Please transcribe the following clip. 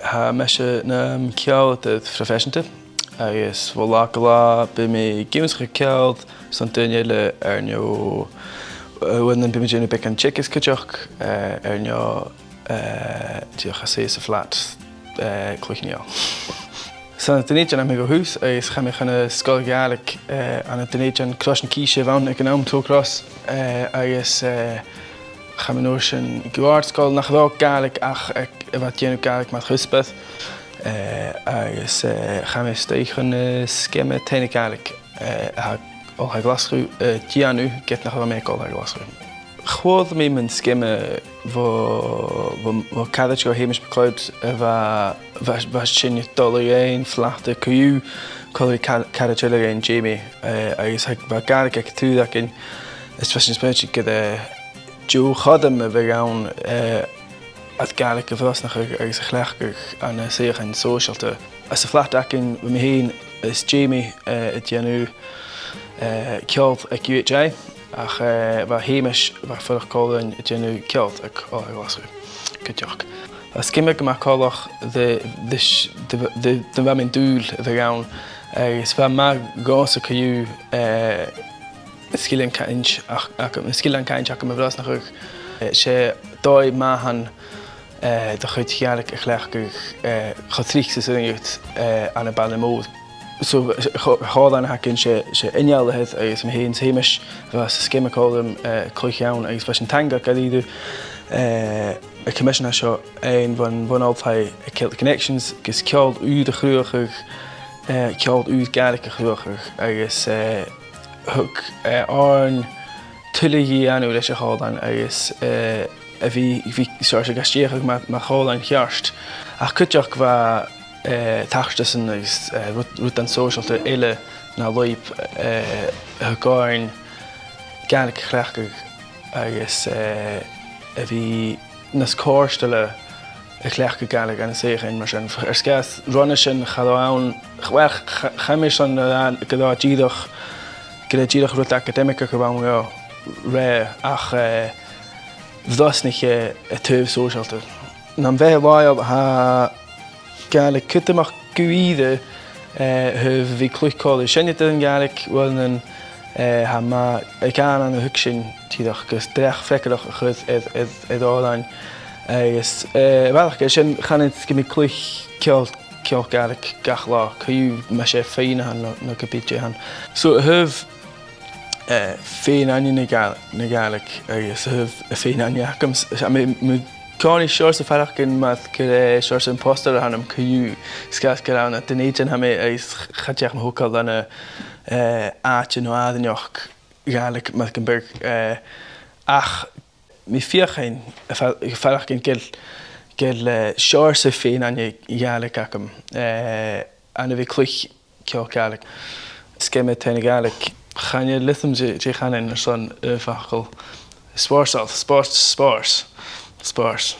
Ha meise na ceol de professionte agus bhfuil lá be mé gimmscha ceol san duine le neo bhfuil be mé bec an chickis coteach neo tíocha sé sa flat clúchneal. San duine am go hús agus cha mé chuna scoil gealaigh an duine an clois an cíise bhain ag an am tógras agus cha mé nuair sin gúart scoil nach bhá gealaigh ach bheit déanú gealaigh mar chuspeth agus cha mé staigh chun sciime taine gealaigh oltha glasrú déanú get nach bhá mé oltha glasrú. Chomhail mé man sciime bhó cadid go héimis becloid bheit sin dul éon fleachta cúú choir cadid eile éon Jamie agus bheit gealaigh ag tú acin is fesin spéisi go dú chadam a bheith ann at gealaigh go bhfosnach agus a chleachgach an saoch an sóisialta. As a fleacht acin bhí mé héin is Jamie a déanú ceolt ag UHA ach bheit héimis bheit fudach cólainn a déanú ceolt ag oltha glasrú. Go deoch. Sciime go maith cólach de bheith mé dúil a bheith ann agus bheith me gása cúú skillan caint ach am bhrasnach sé dóid maithan de chuid chealaigh a chleachgach chotrích sa sunnigút an bailna mód. So chádan hacinn sé innealaithe agus am héon héimis bheith sa sciime cólam clúicheann agus bheith an tanga galíadú a commissioner seo ein bhain altaid Celtic Connections gus ceol úd a chruachach ceol úd gealaigh a chruachach agus thug áin tullaí anú leis a chádan agus a bhí seirse gastíochaach mar chádan chearst ach cuiteach bheith taachtasan agus rud an sóisialta eile ná loib thugáin gealaigh chleachgach agus a bhí nas cóirstile a chleachgach gealaigh an saochain mar sin ar scas runne sin chadáin chaimir san go dá díadach rud académica go bhain go ré ach bhdosnich a tuamh sóisialta. Ná bheith bháil ha gealaigh cutamach guíide bhí clúchcáil sinne an gealaigh bhfuil ha má ag gan an a thug sin tíadach gus dreach freiceadach a chud áláin agus bhealach sin chaid go mí clúch ceol gealaigh gach lá chuú me sé féine nó go bíte han. So a thuh féin aine na gealaigh agus a thuh a féin aine achams Cáinigh seirsa fearachcin mat gur seirsa an póstar a hanam cúú scas go anna dunéidean ha mé agus chateach mo thucail lena áite nó ádaneach gealaigh mat an berg ach mí fiocchain fearachcin gil seirsa féin aine gealaigh acham anna bhí clúich ceol gealaigh. Sciime taine gealaigh chaine litham dé chaine ar son fachcail spáirsáil, spáirs.